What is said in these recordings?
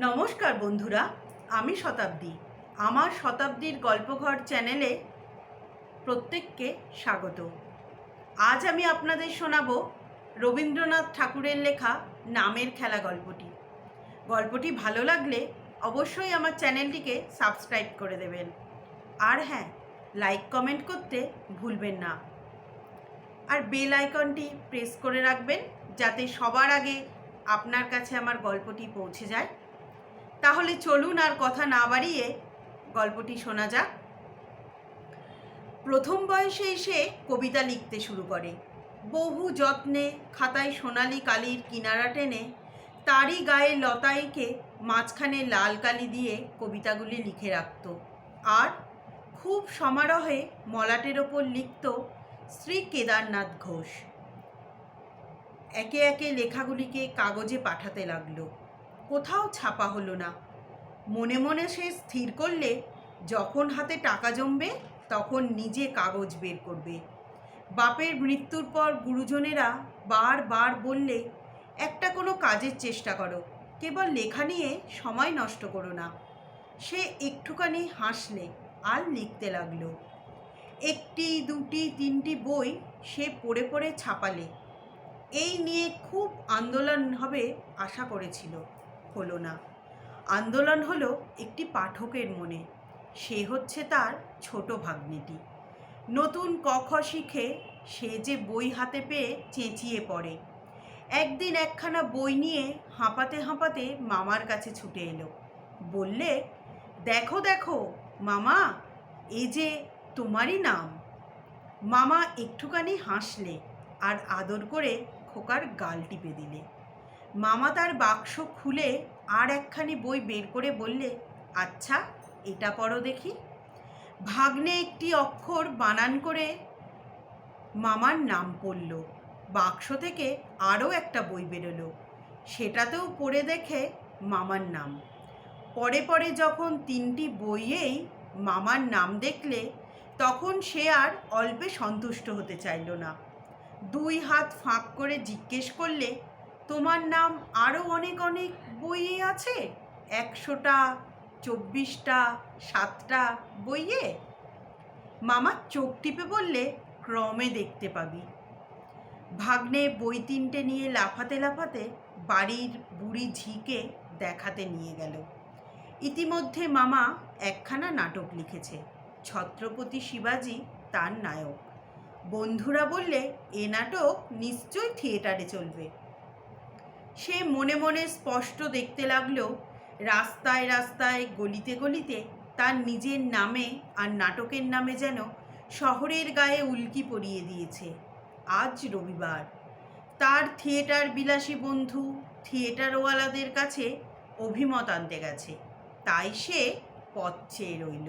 নমস্কার বন্ধুরা, আমি শতাব্দী। আমার শতাব্দীর গল্পঘর চ্যানেলে প্রত্যেককে স্বাগত। আজ আমি আপনাদের শোনাব রবীন্দ্রনাথ ঠাকুরের লেখা নামের খেলা গল্পটি। গল্পটি ভালো লাগলে অবশ্যই আমার চ্যানেলটিকে সাবস্ক্রাইব করে দেবেন। আর হ্যাঁ, লাইক কমেন্ট করতে ভুলবেন না। আর বেল আইকনটি প্রেস করে রাখবেন যাতে সবার আগে আপনার কাছে আমার গল্পটি পৌঁছে যায়। তাহলে চলুন আর কথা না বাড়িয়ে গল্পটি শোনা যাক। প্রথম বয়সে সে কবিতা লিখতে শুরু করে। বহু যত্নে খাতায় সোনালি কালির কিনারা টেনে তারই গায়ে লতাইকে মাঝখানে লাল কালি দিয়ে কবিতাগুলি লিখে রাখত। আর খুব সমারোহে মলাটের ওপর লিখত শ্রী কেদারনাথ ঘোষ। একে একে লেখাগুলিকে কাগজে পাঠাতে লাগলো। কোথাও ছাপা হলো না। মনে মনে সে স্থির করলে যখন হাতে টাকা জমবে তখন নিজে কাগজ বের করবে। বাপের মৃত্যুর পর গুরুজনেরা বারবার বললে, একটা কোনো কাজের চেষ্টা করো, কেবল লেখা নিয়ে সময় নষ্ট করো না। সে একটুখানি হাসলে আর লিখতে লাগলো। একটি, দুটি, তিনটি বই সে পড়ে পড়ে ছাপালে। এই নিয়ে খুব আন্দোলন হবে আশা করেছিল, হলো না। আন্দোলন হলো একটি পাঠকের মনে। সে হচ্ছে তার ছোট ভাগ্নিটি। নতুন ক খ শিখে সে যে বই হাতে পেয়ে চেঁচিয়ে পড়ে। একদিন একখানা বই নিয়ে হাঁপাতে হাঁপাতে মামার কাছে ছুটে এলো। বললে, দেখো দেখো মামা, এ যে তোমারই নাম। মামা একটুখানি হাসলে আর আদর করে খোকার গাল টিপে দিলে। মামা তার বাক্স খুলে আর একখানি বই বের করে বললে, আচ্ছা এটা পড়ো দেখি। ভাগ্নে একটি অক্ষর বানান করে মামার নাম পড়ল। বাক্স থেকে আরও একটা বই বেরোলো, সেটাতেও পড়ে দেখে মামার নাম। পরে পরে যখন তিনটি বইয়েই মামার নাম দেখলে তখন সে আর অল্পে সন্তুষ্ট হতে চাইল না। দুই হাত ফাঁক করে জিজ্ঞেস করলে, তোমার নাম আরও অনেক অনেক বইয়ে আছে? 100টা, 24টা, 7টা বইয়ে? মামা চোখ টিপে বললে, ক্রমে দেখতে পাবি। ভাগ্নে বই তিনটে নিয়ে লাফাতে লাফাতে বাড়ির বুড়ি ঝিকে দেখাতে নিয়ে গেল। ইতিমধ্যে মামা একখানা নাটক লিখেছে। ছত্রপতি শিবাজি তার নায়ক। বন্ধুরা বললে, এ নাটক নিশ্চয়ই থিয়েটারে চলবে। সে মনে মনে স্পষ্ট দেখতে লাগলো, রাস্তায় রাস্তায় গলিতে গলিতে তার নিজের নামে আর নাটকের নামে যেন শহরের গায়ে উল্কি পরিয়ে দিয়েছে। আজ রবিবার। তার থিয়েটার বিলাসী বন্ধু থিয়েটারওয়ালাদের কাছে অভিমত আনতে গেছে, তাই সে পথ চেয়ে রইল।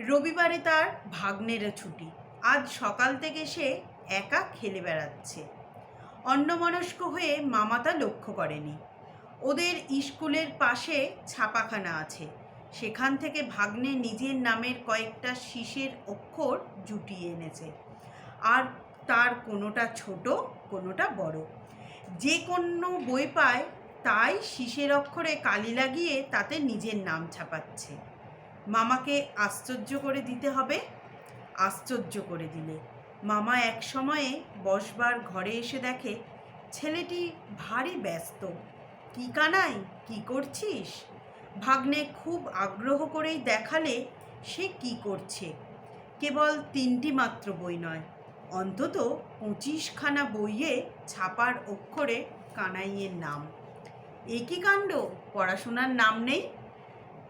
রবিবারে তার ভাগ্নেরও ছুটি। আজ সকাল থেকে সে একা খেলে বেড়াচ্ছে। অন্যমনস্ক হয়ে মামা তা লক্ষ্য করেনি। ওদের স্কুলের পাশে ছাপাখানা আছে, সেখান থেকে ভাগ্নে নিজের নামের কয়েকটা শীষের অক্ষর জুটিয়ে এনেছে। আর তার কোনোটা ছোট, কোনোটা বড়। যে কোনো বই পায় তাই শীষের অক্ষরে কালি লাগিয়ে তাতে নিজের নাম ছাপাচ্ছে। মামাকে আশ্চর্য করে দিতে হবে। আশ্চর্য করে দিলে। মামা এক সময়ে বসবার ঘরে এসে দেখে ছেলেটি ভারী ব্যস্ত। কি কানাই, কি করছিস? ভাগ্নে খুব আগ্রহ করেই দেখালে সে কি করছে। কেবল 3টি মাত্র বই নয়, অন্তত 25খানা বইয়ে ছাপার অক্ষরে কানাইয়ের নাম। এ কি কাণ্ড, পড়াশোনার নাম নেই?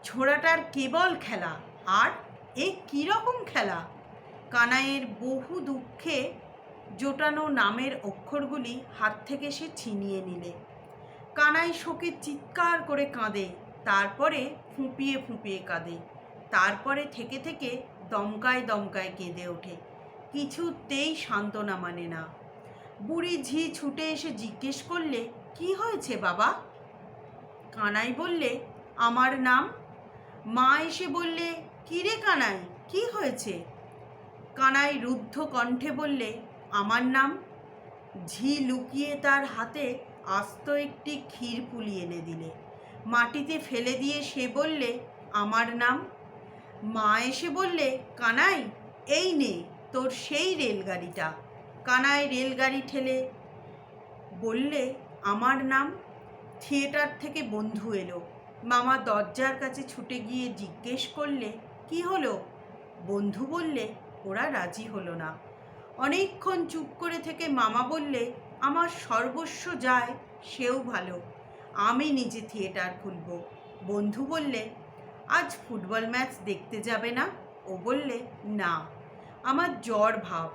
ছোড়াটার কেবল খেলা। আর এ কীরকম খেলা? কানাইয়ের বহু দুঃখে জোটানো নামের অক্ষরগুলি হাত থেকে সে ছিনিয়ে নিলে। কানাই শোকে চিৎকার করে কাঁদে, তারপরে ফুঁপিয়ে ফুঁপিয়ে কাঁদে, তারপরে থেকে থেকে দমকায় দমকায় কেঁদে ওঠে। কিছুতেই সান্ত্বনা মানে না। বুড়ি ঝি ছুটে এসে জিজ্ঞেস করলে, কি হয়েছে বাবা? কানাই বললে, আমার নাম। মা এসে বললে, কি রে কানাই, কি হয়েছে? কানাই রুদ্ধ কণ্ঠে বললে, আমার নাম। ঝি লুকিয়ে তার হাতে আস্ত একটি ক্ষীর পুলি এনে দিলে। মাটিতে ফেলে দিয়ে সে বললে, আমার নাম। মা এসে বললে, কানাই, এই নে তোর সেই রেলগাড়িটা। কানাই রেলগাড়ি ঠেলে বললে, আমার নাম। থিয়েটার থেকে বন্ধু এলো। মামা দরজার কাছে ছুটে গিয়ে জিজ্ঞেস করলে, কি হলো? বন্ধু বললে, ওরা রাজি হলো না। অনেকক্ষণ চুপ করে থেকে মামা বললে, আমার সর্বস্ব যায় সেও ভালো, আমি নিজে থিয়েটার খুলব। বন্ধু বললে, আজ ফুটবল ম্যাচ দেখতে যাবে না? ও বললে, না, আমার জ্বর ভাব।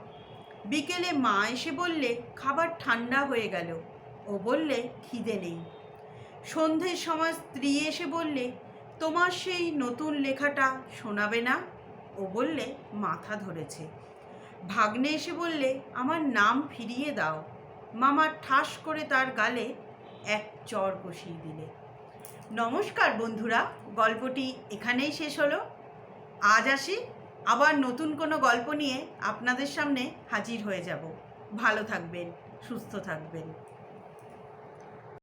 বিকেলে মা এসে বললে, খাবার ঠান্ডা হয়ে গেল। ও বললে, খিদে নেই। সন্ধ্যের সময় স্ত্রী এসে বললে, তোমার সেই নতুন লেখাটা শোনাবে না? ও বললে, মাথা ধরেছে। ভাগ্নে এসে বললে, আমার নাম ফিরিয়ে দাও। মামা ঠাস করে তার গালে এক চড় কষিয়ে দিলে। নমস্কার বন্ধুরা, গল্পটি এখানেই শেষ হলো। আজ আসি, আবার নতুন কোনো গল্প নিয়ে আপনাদের সামনে হাজির হয়ে যাব। ভালো থাকবেন, সুস্থ থাকবেন।